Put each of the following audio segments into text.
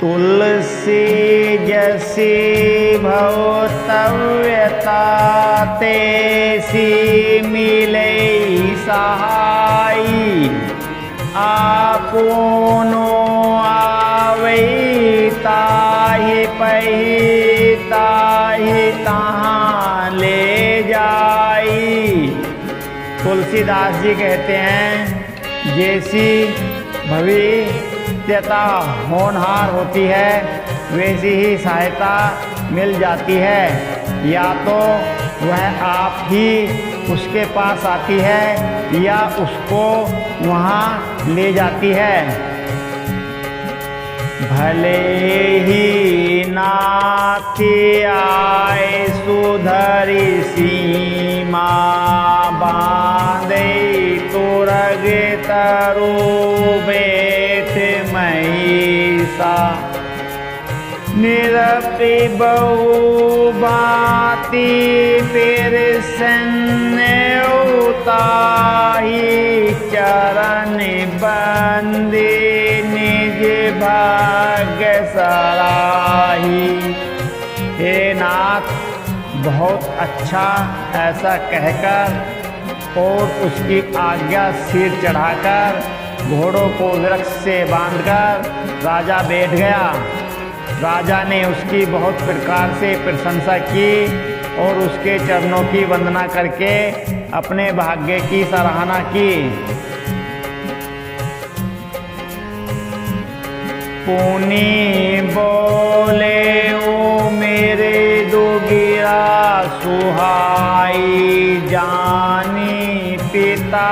तुलसी जैसी भवतव्यता तैसी मिले सहाई। आपुनो आवै ताहि पही ताहि तहाँ ले जाई। तुलसीदास जी कहते हैं जैसी भविष्यता होनहार होती है वैसी ही सहायता मिल जाती है। या तो वह आप ही उसके पास आती है या उसको वहाँ ले जाती है। भले ही नाथी आए सुधरी सीमा बांधे तुरग तरु बैठ महिषा। निरपि बहु बाती फिर सन्ने उताही। चरण बंदे निज भाग्य सराही। हे नाथ, बहुत अच्छा ऐसा कहकर और उसकी आज्ञा सिर चढ़ाकर घोड़ों को वृक्ष से बांधकर राजा बैठ गया। राजा ने उसकी बहुत प्रकार से प्रशंसा की और उसके चरणों की वंदना करके अपने भाग्य की सराहना की। पुनि बोले ओ मेरे दुगिरा सुहाई। जानी पिता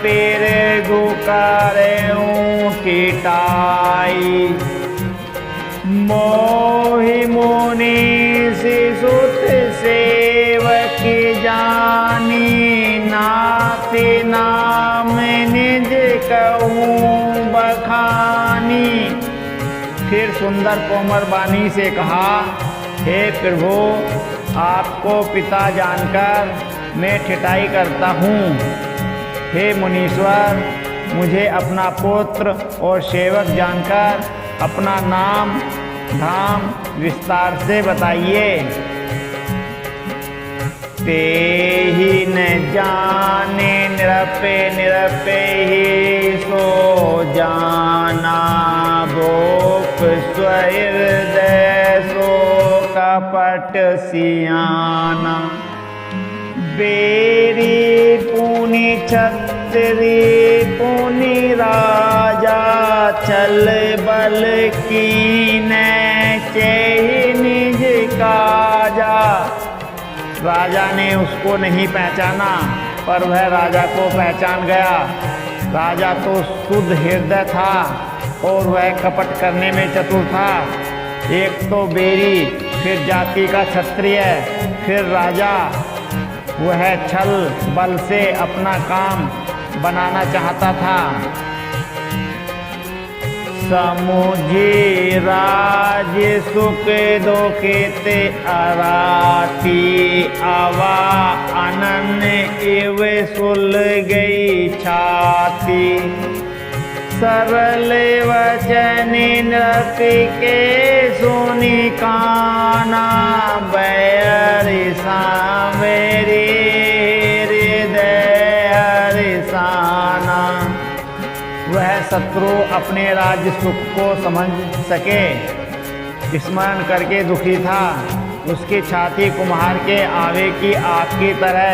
पेर गुकारे टिटाई। मोहि मुनि शिशुत सेवक जानी। नाथ नाम निज कहूँ बखानी। फिर सुंदर कोमल वाणी से कहा, हे प्रभु, आपको पिता जानकर मैं ठिठाई करता हूँ। हे मुनीश्वर, मुझे अपना पुत्र और सेवक जानकर अपना नाम धाम विस्तार से बताइए। ते ही न जाने निरपे निरपे ही सो जाना। भोप स्वहृदय सो कपट सियाना। बेरी पुनि छत्री पुनि राजा। चल बल कीन चेहि निज काजा। राजा ने उसको नहीं पहचाना पर वह राजा को पहचान गया। राजा तो शुद्ध हृदय था और वह कपट करने में चतुर था। एक तो बेरी, फिर जाति का क्षत्रिय, फिर राजा। वह छल बल से अपना काम बनाना चाहता था। समुझे राज सुख दोखेते अराती। आवा अनन एव सुल गई छाती। सरल वचन नृति के सुनी काना। बैर सावेरी हृदय हरिसाना। वह शत्रु अपने राज्य सुख को समझ सके स्मरण करके दुखी था। उसकी छाती कुम्हार के आवे की आग की तरह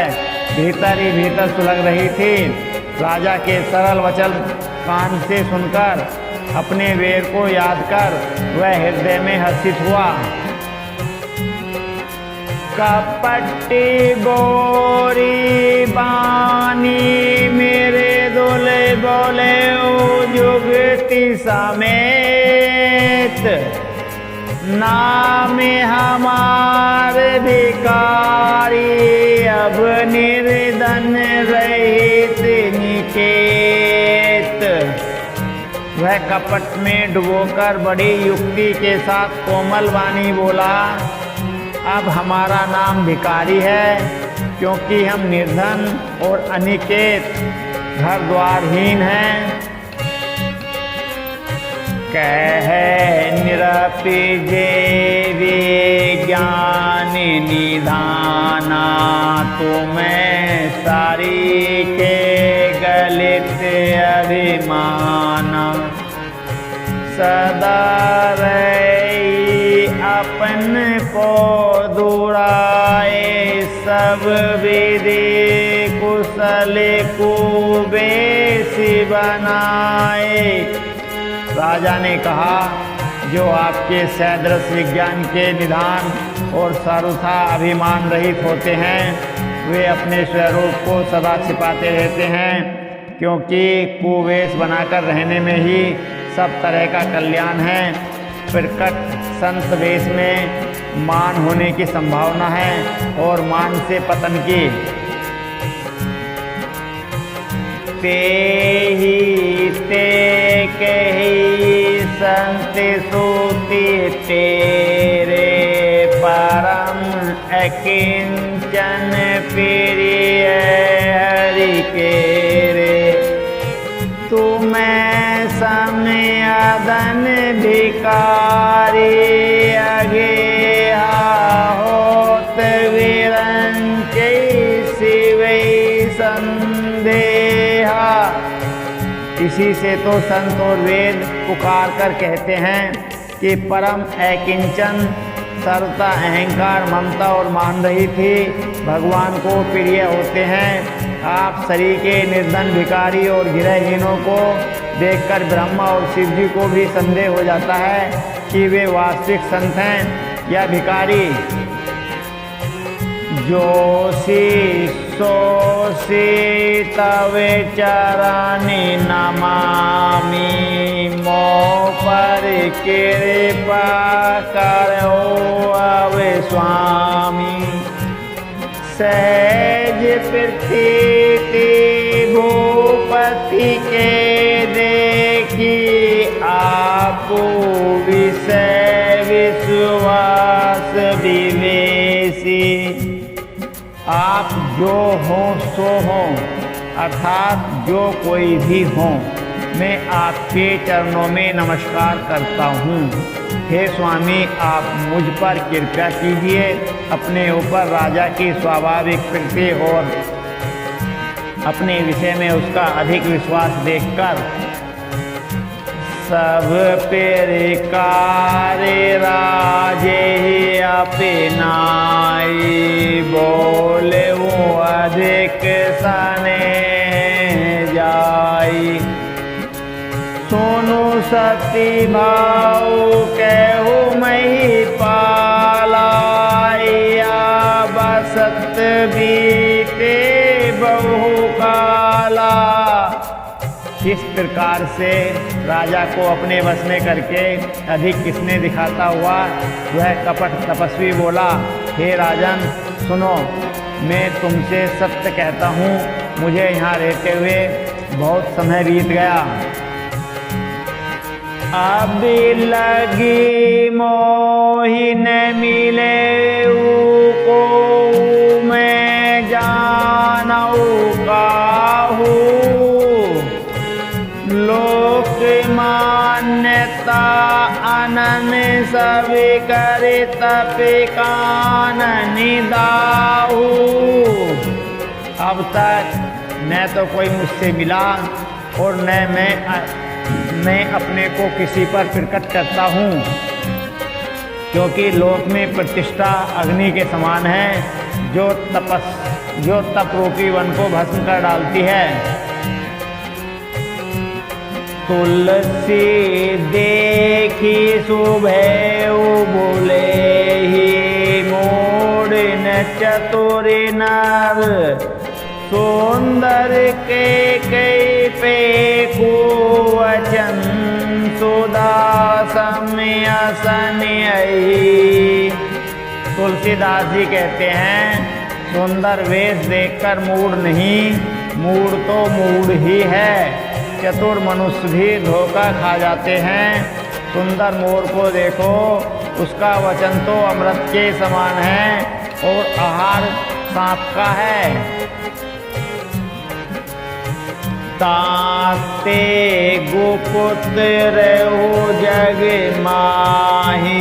भीतर ही भीतर सुलग रही थी। राजा के सरल वचन कान से सुनकर अपने वीर को याद कर वह हृदय में हर्षित हुआ। कपटी बोरी बानी मेरे दुले बोले जुगती समेत। नाम हमारे भिकारी अब निर्धन रहित निकेत। वह कपट में डुबोकर बड़ी युक्ति के साथ कोमल वाणी बोला, अब हमारा नाम भिखारी है क्योंकि हम निर्धन और अनिकेत घर द्वारहीन हैं। कह जेवे ज्ञान निधाना, तुम्हें सारी के गलित अभिमान। सदा रही अपन को दुराए, सब विधि कुशल को बेसी बनाए। राजा ने कहा, जो आपके सदृश विज्ञान के निधान और सर्वथा अभिमान रहित होते हैं, वे अपने स्वरूप को सदा छिपाते रहते हैं, क्योंकि कुवेश बनाकर रहने में ही सब तरह का कल्याण है। प्रकट संत वेश में मान होने की संभावना है और मान से पतन की। ते ही ते कही संत सूति तेरे, परम अकिंचन प्रिय हरि के रे। तुम्हें समयदन भिकारी, अगे होत विरंचै शिवै संदेहा। इसी से तो संत और वेद पुकार कर कहते हैं कि परम अकिंचन, सर्वथा अहंकार, ममता और मान रहित ही भगवान को प्रिय होते हैं। आप शरीर के निर्धन भिखारी और गृहहीनों को देखकर ब्रह्मा और शिव जी को भी संदेह हो जाता है कि वे वास्तविक संत हैं या भिखारी। जोशी सोशी तव चरणी नमामि, मोह पर कृपा करो अब स्वामी। सहज प्रतीति भूपति के देखी, आपो विषय विश्वास विवेशी। आप जो हो सो हो, अर्थात जो कोई भी हो, मैं आपके चरणों में नमस्कार करता हूँ। हे स्वामी, आप मुझ पर कृपा कीजिए। अपने ऊपर राजा की स्वाभाविक प्रीति और अपने विषय में उसका अधिक विश्वास देखकर सब प्रकार राजे अपनाई, बोले वो अधिक सने जाई। सोनु सती भाव कहू मही पालाया, बसत बीते बहु काला। इस प्रकार से राजा को अपने वश में करके अधिक किसने दिखाता हुआ वह कपट तपस्वी बोला, हे राजन सुनो, मैं तुमसे सत्य कहता हूँ, मुझे यहाँ रहते हुए बहुत समय बीत गया। अब लगी मोहि न मिले को, मैं जानऊ काहू। लोक मान्यता अनन सब करे तप कानन दाहू। अब तक न तो कोई मुझसे मिला और न मैं अपने को किसी पर प्रकट करता हूँ, क्योंकि लोक में प्रतिष्ठा अग्नि के समान है, जो तप रूपी वन को भस्म कर डालती है। तुलसी देखी सुभे बोले ही, मोड़ न चतुर नर, सुंदर के कई पे को वचन, सुधा समयसन आई। तुलसीदास जी कहते हैं, सुंदर वेश देखकर मूड नहीं, मूड तो मूड ही है। चतुर मनुष्य भी धोखा खा जाते हैं। सुंदर मोर को देखो, उसका वचन तो अमृत के समान है और आहार सांप का है। ताते गुपुत्र हो जग माही,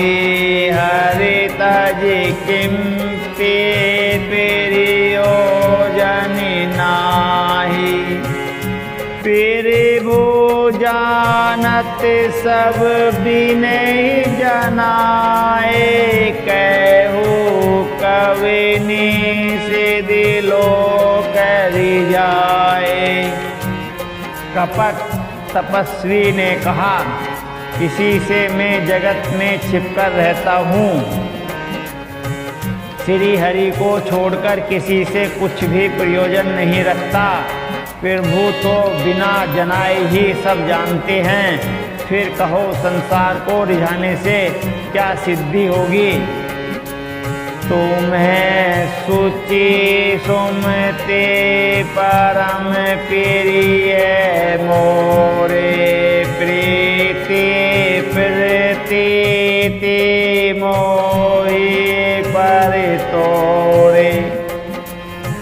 जानत सब बिनय जनाए, कहू कविनी सिद्धि लोक जाए। कपट तपस्वी ने कहा, किसी से मैं जगत में छिपकर रहता हूँ, श्री हरि को छोड़कर किसी से कुछ भी प्रयोजन नहीं रखता। प्रभु तो बिना जनाए ही सब जानते हैं, फिर कहो संसार को रिझाने से क्या सिद्धि होगी। तुम्हें शुचि सुमते परम प्रिय मोरे, प्रीति प्रीति मोहि पर तोरे।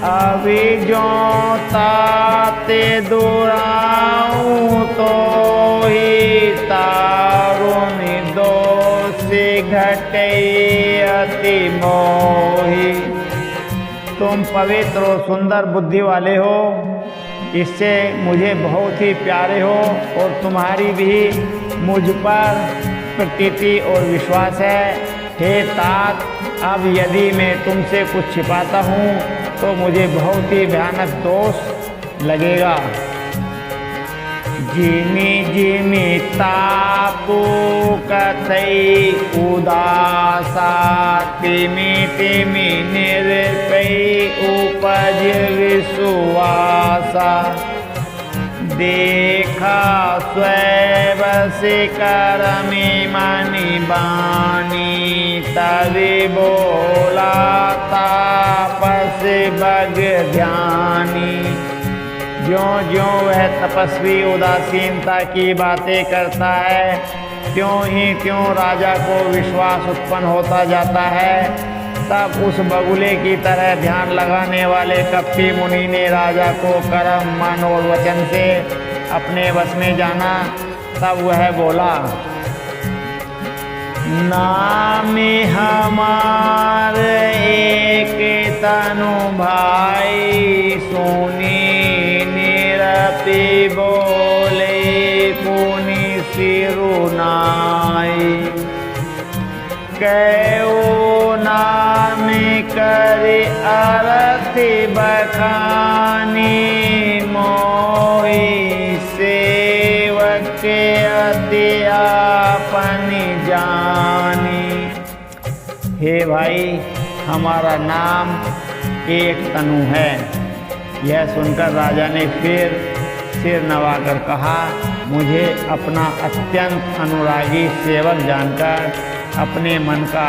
अभी जो ताते दुराऊं तो ही तारुनि दोष घटे अति मोहि। तुम पवित्र और सुंदर बुद्धि वाले हो, इससे मुझे बहुत ही प्यारे हो और तुम्हारी भी मुझ पर प्रतीति और विश्वास है। हे तात, अब यदि मैं तुमसे कुछ छिपाता हूँ तो मुझे बहुत ही भयानक दोष लगेगा। जिमि जिमि तापु कथई उदासा, तिमि तिमि निरपै उपज विश्वासा। देखा स्वैवश करमि मनि बानी, तभी बोला तापस बग ध्यानी। ज्यों ज्यों वह तपस्वी उदासीनता की बातें करता है, त्यों ही त्यों राजा को विश्वास उत्पन्न होता जाता है। तब उस बगुले की तरह ध्यान लगाने वाले कपटी मुनि ने राजा को कर्म मन और वचन से अपने वश में जाना। तब वह बोला, नाम हमार एक तनु भाई, सुनी निरपि बोले पुनि सिरुनाई। कहो नाम कर अरथि बखानी, मोहि सेवक अति आपनि जानी। हे भाई, हमारा नाम एक तनु है। यह सुनकर राजा ने फिर सिर नवाकर कहा, मुझे अपना अत्यंत अनुरागी सेवक जानकर अपने मन का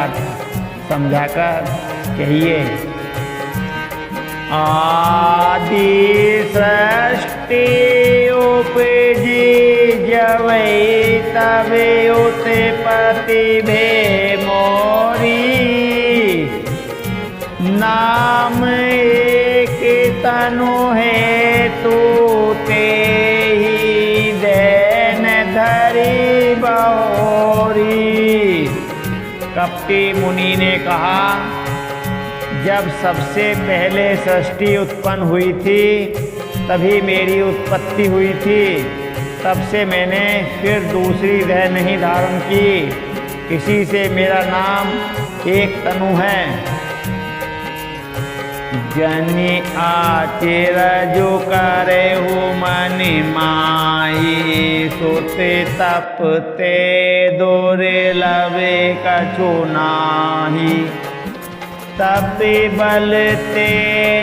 समझाकर कहिए। आदि सृष्टि उपजी जवै, तबे उत्पत्ति भे मोरी। नाम एक तनु है तू तेहि, दैन धरि बहोरी। कपटी मुनि ने कहा, जब सबसे पहले सृष्टि उत्पन्न हुई थी तभी मेरी उत्पत्ति हुई थी, तब से मैंने फिर दूसरी देह नहीं धारण की। इसी से मेरा नाम एक तनु है। जनि आचिर जो करे हो मनि माही, सोते तपते दोरे लवे कछु नाही। तपि बल ते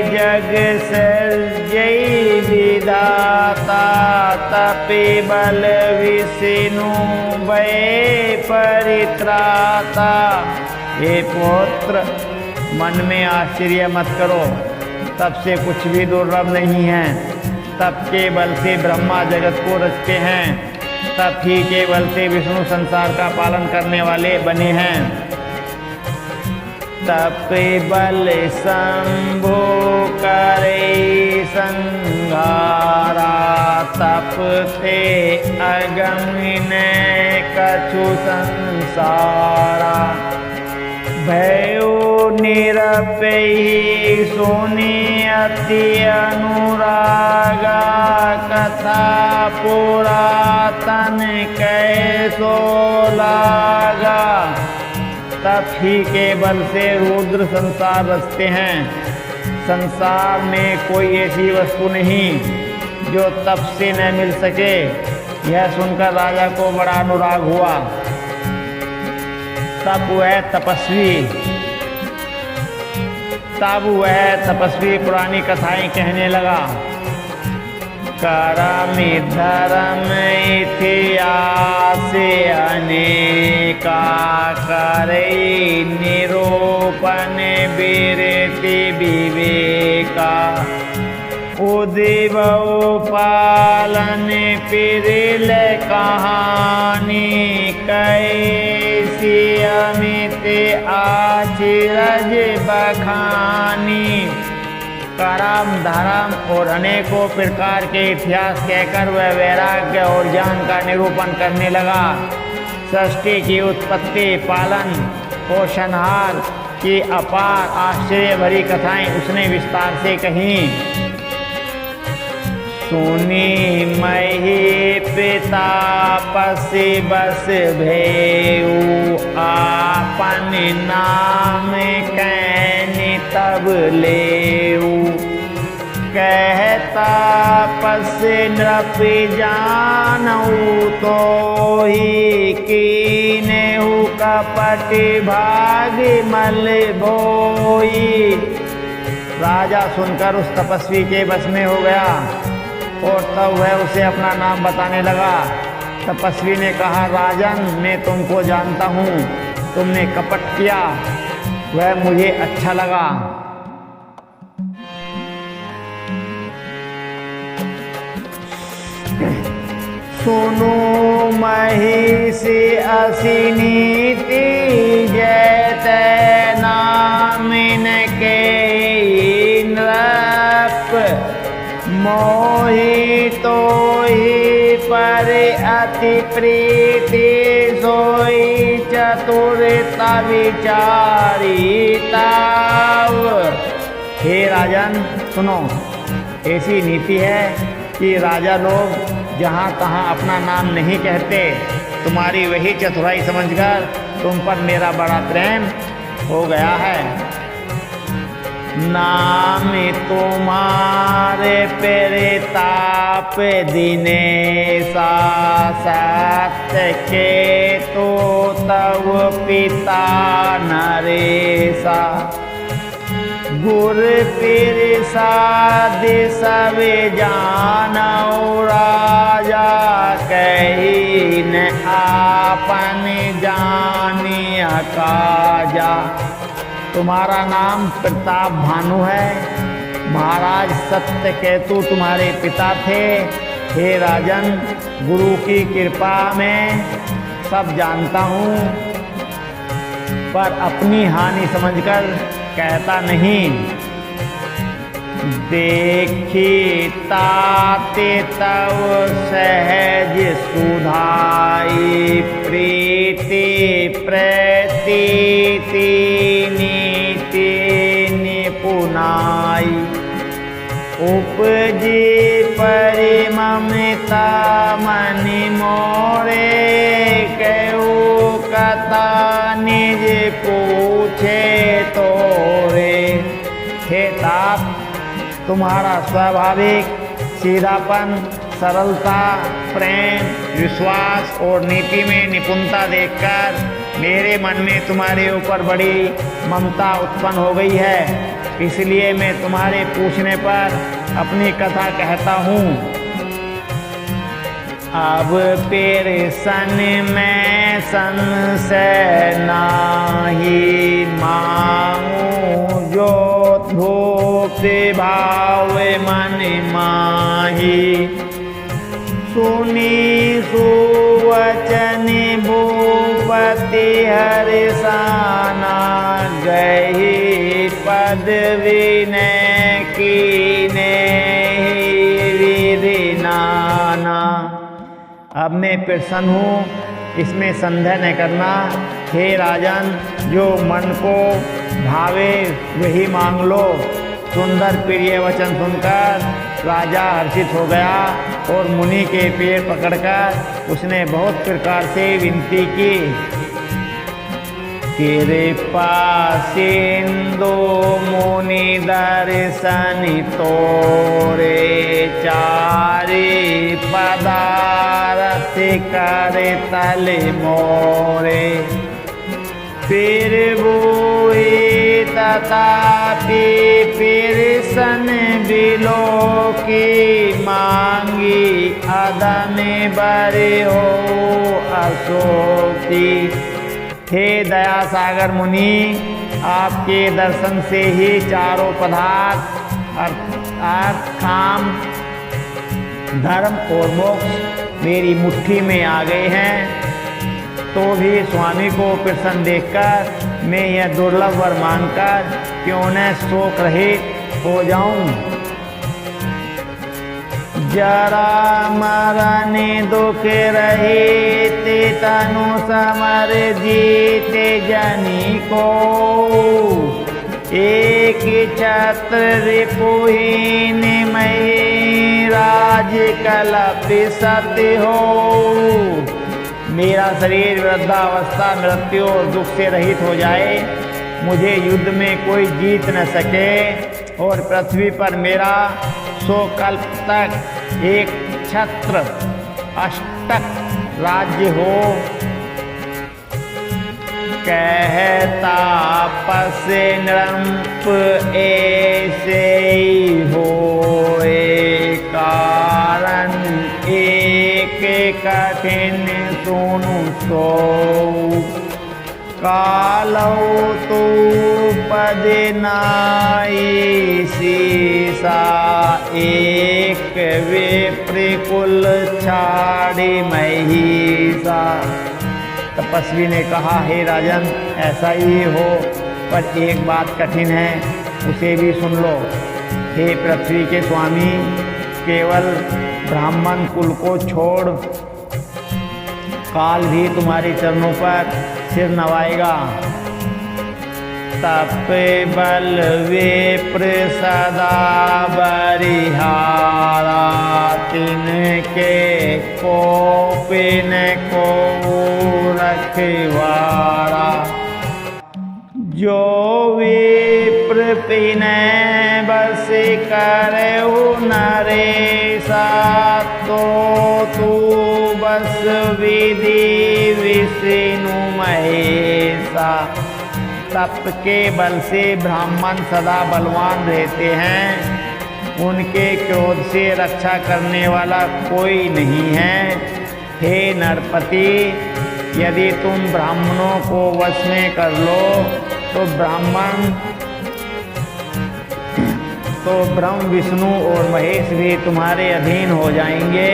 जग सर्जई विधाता, तपि बल विष्णु भय परित्राता। हे पुत्र, मन में आश्चर्य मत करो, तब से कुछ भी दुर्लभ नहीं है। तप के बल से ब्रह्मा जगत को रचते हैं, तप ही के बल से विष्णु संसार का पालन करने वाले बने हैं। तप बल शंभु करे संहारा, तप ते अगम कछु संसारा। भयो निरपै सोनी अति अनुरागा, कथा पुरातन कैसो लागा। तप ही के बल से रुद्र संसार रचते हैं। संसार में कोई ऐसी वस्तु नहीं जो तप से न मिल सके। यह सुनकर राजा को बड़ा अनुराग हुआ। तब वह तपस्वी पुरानी कथाएं कहने लगा। करम धर्म इतिहास अनेका, करे निरूपण विरति विवेका। उदिव पालन पिरिल कहानी, कैसी अमित आचरज बखानी। करम धर्म और अनेकों प्रकार के इतिहास कहकर वह वैराग्य और ज्ञान का निरूपण करने लगा। सृष्टि की उत्पत्ति, पालन, पोषणहार की अपार आश्चर्य भरी कथाएं उसने विस्तार से कहीं। सुनी मही प्रतापसि बस भेऊ, आपन नाम कैनि तब लेऊ। कहता पस नृप जानऊ, तो ही कीनेहु कपट भाग मल भोई। राजा सुनकर उस तपस्वी के बस में हो गया और तब वह उसे अपना नाम बताने लगा। तपस्वी ने कहा, राजन, मैं तुमको जानता हूँ, तुमने कपट किया, वह मुझे अच्छा लगा। सुनो महिषी असी नीति, जैते नामिन के नृप। मोहि तो ही पर अति प्रीति, सोई चतुरता विचारी ताव। हे राजन, सुनो, ऐसी नीति है कि राजा लोग जहाँ तहाँ अपना नाम नहीं कहते। तुम्हारी वही चतुराई समझकर तुम पर मेरा बड़ा प्रेम हो गया है। नाम तुम्हारे प्रताप दिनेशा, सत्य के तो तव पिता नरेशा। गुर प्रसाद सब जानऊ, राजा कही न आपन जानिया काजा। तुम्हारा नाम प्रताप भानु है। महाराज सत्य केतु तुम्हारे पिता थे। हे राजन, गुरु की कृपा में सब जानता हूँ, पर अपनी हानि समझकर कहता नहीं। देखी ताते तव सहज सुधाई, प्रीति प्रतीति नीति निपुनाई। उपजी परिममता मन मोरे, कहू कथा निज पूछे तोरे। हे तात, तुम्हारा स्वाभाविक सीधापन, सरलता, प्रेम, विश्वास और नीति में निपुणता देखकर मेरे मन में तुम्हारे ऊपर बड़ी ममता उत्पन्न हो गई है। इसलिए मैं तुम्हारे पूछने पर अपनी कथा कहता हूँ। अब फिर सन में संशय नाही, मांगू जो धूप भाव मन माही। सुनी सुवचन भूपति हर्षाना, गही पदवी ने कीने विधि नाना। अब मैं प्रसन्न हूँ, इसमें संदेह न करना। हे राजन, जो मन को भावे वही मांग लो। सुंदर प्रिय वचन सुनकर राजा हर्षित हो गया और मुनि के पैर पकड़कर उसने बहुत प्रकार से विनती की। कृपा सिंधु मुनि दर्शन तोरे, चारि पदारथ कर तल मोरे। फिर बोए तथापि फिर सन बिलो की, मांगी अदन बर हो अशोकी। हे दया सागर मुनि, आपके दर्शन से ही चारों पदार्थ अर्थ काम धर्म और मोक्ष मेरी मुट्ठी में आ गए हैं। तो भी स्वामी को प्रसन्न देखकर मैं यह दुर्लभ वर मांगकर क्यों न शोक रहित हो जाऊं। जरा मरण दुख रहित तनु समर जीते जनी को, एक छत्र रिपुहीन मई राज कलप सत्य हो। मेरा शरीर वृद्धावस्था मृत्यु और दुख से रहित हो जाए, मुझे युद्ध में कोई जीत न सके और पृथ्वी पर मेरा 100 कल्प तक एक छत्र अष्टक राज्य हो। कहता पस नृप ऐसे ही होए, कारण एक कठिन सुनु सो। कालो तो पद नाई सीसा, एक विप्र कुल छाड़ी महिषा। तपस्वी ने कहा, हे राजन ऐसा ही हो, पर एक बात कठिन है, उसे भी सुन लो। हे पृथ्वी के स्वामी, केवल ब्राह्मण कुल को छोड़ काल भी तुम्हारे चरणों पर सिर नवाएगा। तप बल विप्र सदा बरिहारा, तिनके कोपिन को रखवारा। जो विप्र पिने बस करहु नरेसा, तो तू बस विधि विष्णु महेशा। तप के बल से ब्राह्मण सदा बलवान रहते हैं, उनके क्रोध से रक्षा करने वाला कोई नहीं है। हे नरपति, यदि तुम ब्राह्मणों को वश में कर लो तो ब्रह्म विष्णु और महेश भी तुम्हारे अधीन हो जाएंगे।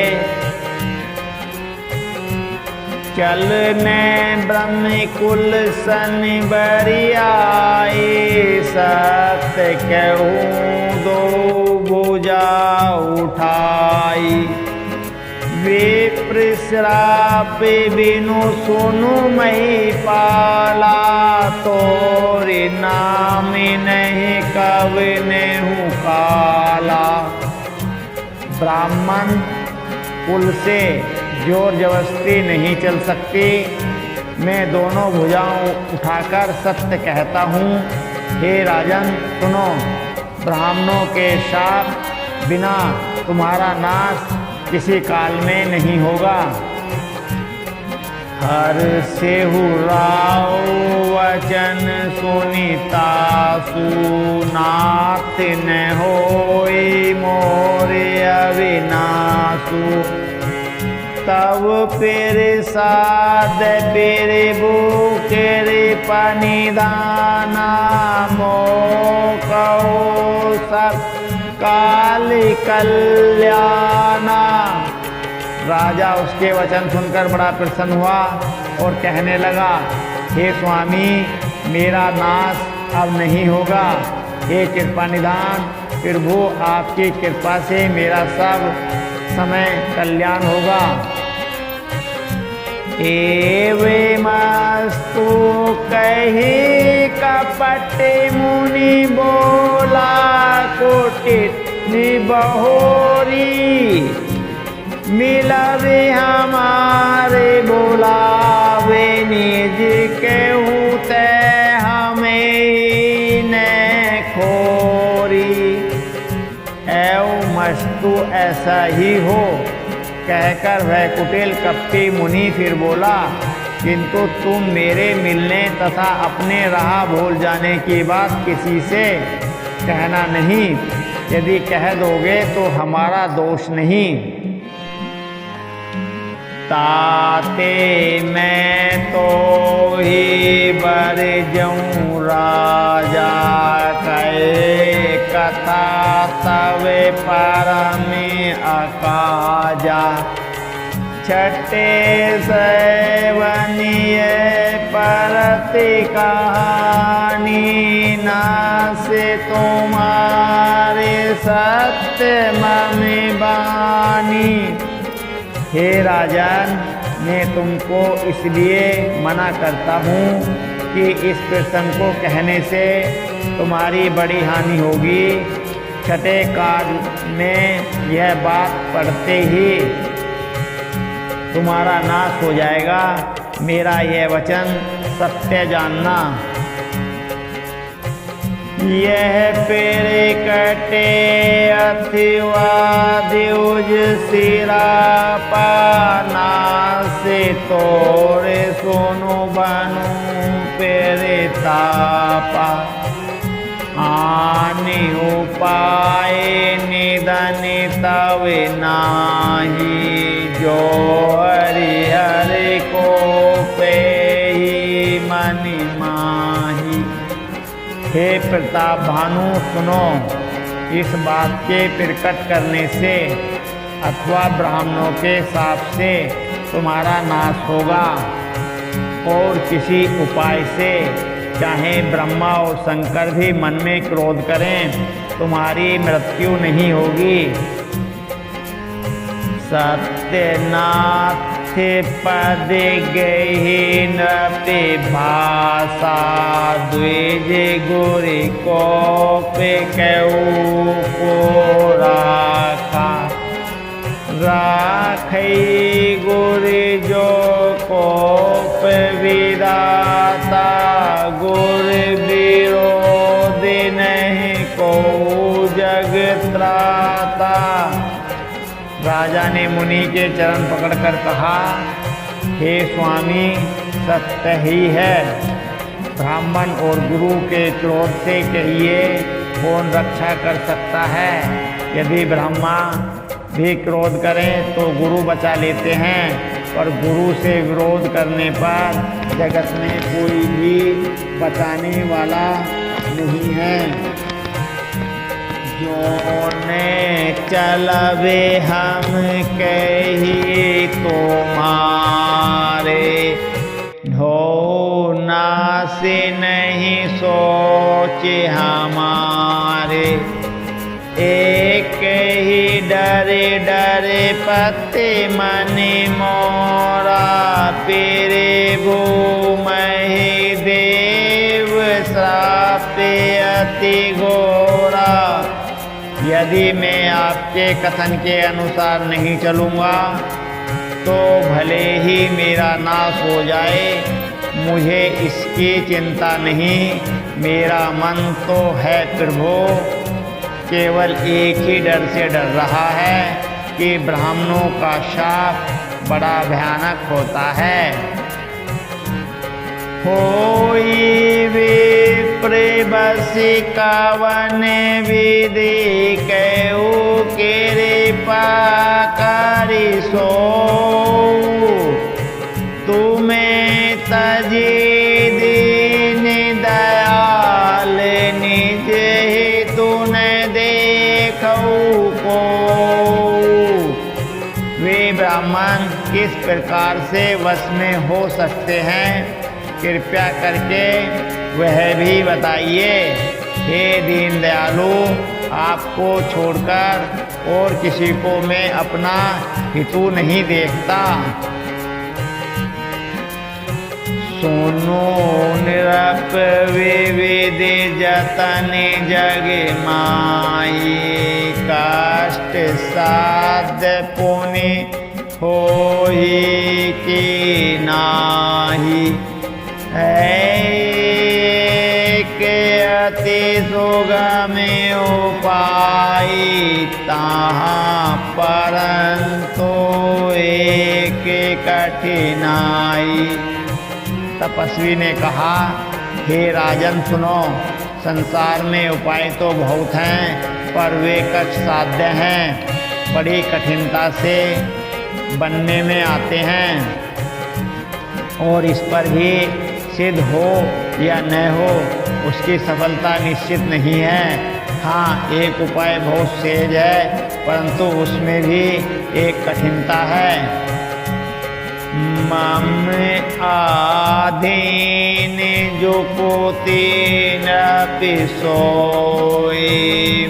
चलने ब्रह्म कुल सन बरियाए, सत्य कहूँ दो भुजा उठाई। विप्र श्राप बिनु सुनु मही पाला, तोरे नाम नहीं कव नेहु काला। ब्राह्मण कुल से जोर जबरदस्ती नहीं चल सकती, मैं दोनों भुजाओं उठाकर सत्य कहता हूँ। हे राजन सुनो, ब्राह्मणों के शाप बिना तुम्हारा नाश किसी काल में नहीं होगा। हर सेहु राव वचन सुनिता, सुनात न होई मोरे अविनाशु। तब फिर साध फिर बुकेर पनिदाना, मोकहो सब काल कल्याणा। राजा उसके वचन सुनकर बड़ा प्रसन्न हुआ और कहने लगा, हे स्वामी, मेरा नाश अब नहीं होगा। हे कृपा निधान प्रभु, आपकी कृपा से मेरा सब समय कल्याण होगा। एवे मस्तु कही कपट मुनि बोला, कुटित निबहोरी। मिलवे हमारे बुलावे निज केहू ते हमें न खोरी। एव मस्तु ऐसा ही हो, कहकर वह कुटिल कपटी मुनि फिर बोला, किंतु तुम मेरे मिलने तथा अपने राह भूल जाने की बात किसी से कहना नहीं। यदि कह दोगे तो हमारा दोष नहीं। ताते मैं तो ही बर जाऊं राजा, कहे कथा तवे परमे अकाजा। छठे सैवनीय परति कहानी, नासे तुम्हारे सत्य मम बानी। हे राजन, मैं तुमको इसलिए मना करता हूँ कि इस प्रसंग को कहने से तुम्हारी बड़ी हानि होगी। छठे काल में यह बात पढ़ते ही तुम्हारा नाश हो जाएगा। मेरा यह वचन सत्य जानना। यह पेरे कटे अथिवा द्युज सिरा पाना, से तोरे सोनो बनू पेरे तापा। आनि उपाय निधन तव नाही, जो हरि हरि को पे ही मनि माही। हे प्रताप भानु, सुनो, इस बात के प्रकट करने से अथवा ब्राह्मणों के शाप से तुम्हारा नाश होगा, और किसी उपाय से, चाहे ब्रह्मा और शंकर भी मन में क्रोध करें, तुम्हारी मृत्यु नहीं होगी। सत्यनाथ पद गही नृपे भाषा, द्विज गुरि को पे कहू को राखा। राखई गुरि जो को पे विदाता, गुर विरोध नहीं को जग त्राता। राजा ने मुनि के चरण पकड़कर कहा, हे स्वामी, सत्य ही है। ब्राह्मण और गुरु के क्रोध से कहिए कौन रक्षा कर सकता है। यदि ब्रह्मा भी क्रोध करें तो गुरु बचा लेते हैं, पर गुरु से विरोध करने पर जगत में कोई भी बचाने वाला नहीं है। जोने चलवे हम कही तुम्हारे, ढो नासे नहीं सोचे हमारे। एक ही डरे डरे पत्ते मनि मोरा, पेरे भूमहि देव श्रापे अति घोरा। यदि मैं आपके कथन के अनुसार नहीं चलूँगा तो भले ही मेरा नाश हो जाए, मुझे इसकी चिंता नहीं। मेरा मन तो है प्रभु, केवल एक ही डर से डर रहा है कि ब्राह्मणों का शाप बड़ा भयानक होता है। होई विप्र बसी कावन विधि, कहू केरे पाकारी सो। तुम्हें तजी दीन दयाल, निज ही तूने देखऊ को। वे ब्राह्मण किस प्रकार से वश में हो सकते हैं, कृपया करके वह भी बताइए। हे दीन दयालु, आपको छोड़कर और किसी को मैं अपना हितू नहीं देखता। सुनो निरप विविध जतन जग माई, काष्ट साध पुनि होई की नाही। एक अति सुगम उपाय ताहाँ परंतु एक कठिनाई। तपस्वी ने कहा, हे राजन सुनो, संसार में उपाय तो बहुत हैं पर वे कष्ट साध्य हैं, बड़ी कठिनता से बनने में आते हैं और इस पर भी सिद्ध हो या न हो उसकी सफलता निश्चित नहीं है। हाँ, एक उपाय बहुत सहज है परंतु उसमें भी एक कठिनता है। मम आधीन जो पोती न पिसोई,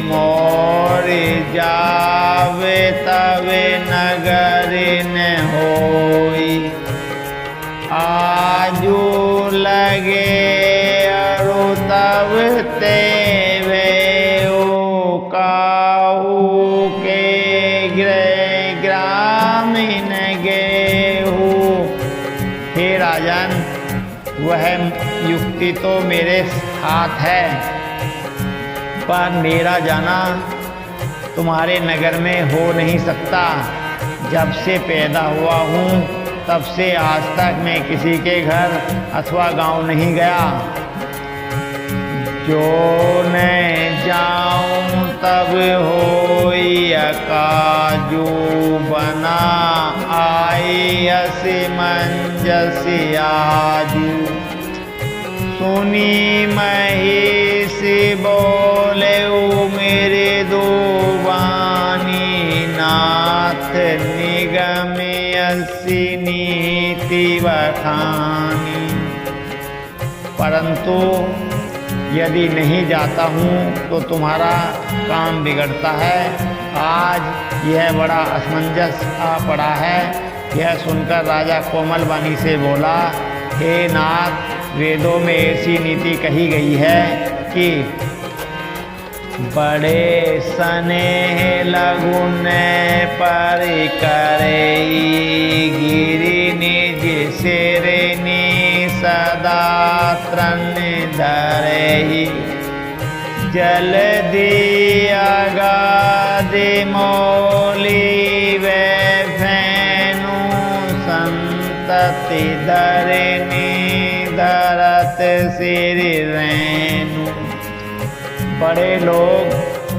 मोर जावे तवे नगर न होई। आजू लगे अरु तब तेवे काहू के गृह ग्रामीण गेहू। हे राजन, वह युक्ति तो मेरे हाथ है पर मेरा जाना तुम्हारे नगर में हो नहीं सकता। जब से पैदा हुआ हूँ तब से आज तक मैं किसी के घर अथवा गांव नहीं गया। जो न जाऊं तब होई काजू बना आई असमंजस आजू। सुनी महिषी बोले मेरे दो बानी, नाथ निगम असी नीति बखानी। परंतु यदि नहीं जाता हूँ तो तुम्हारा काम बिगड़ता है। आज यह बड़ा असमंजस आ पड़ा है। यह सुनकर राजा कोमल वाणी से बोला, हे नाथ, वेदों में ऐसी नीति कही गई है कि बड़े स्नेह लघुन पर करे, गिरि निज सिरनी सदा तृण धरहि। जल दिया गादि मौली वे फैनु, संतति धरनी धरत सिर रैनु। बड़े लोग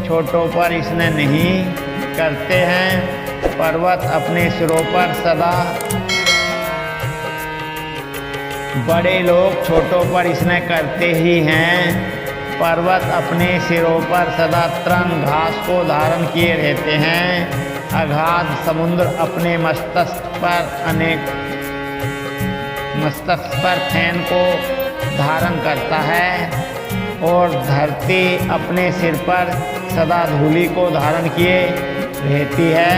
छोटों पर स्नेह नहीं करते हैं, पर्वत अपने सिरों पर सदा। बड़े लोग छोटों पर स्नेह करते ही हैं, पर्वत अपने सिरों पर सदा तृण घास को धारण किए रहते हैं। अगाध समुद्र अपने मस्तक पर फैन को धारण करता है और धरती अपने सिर पर सदा धूलि को धारण किए रहती है।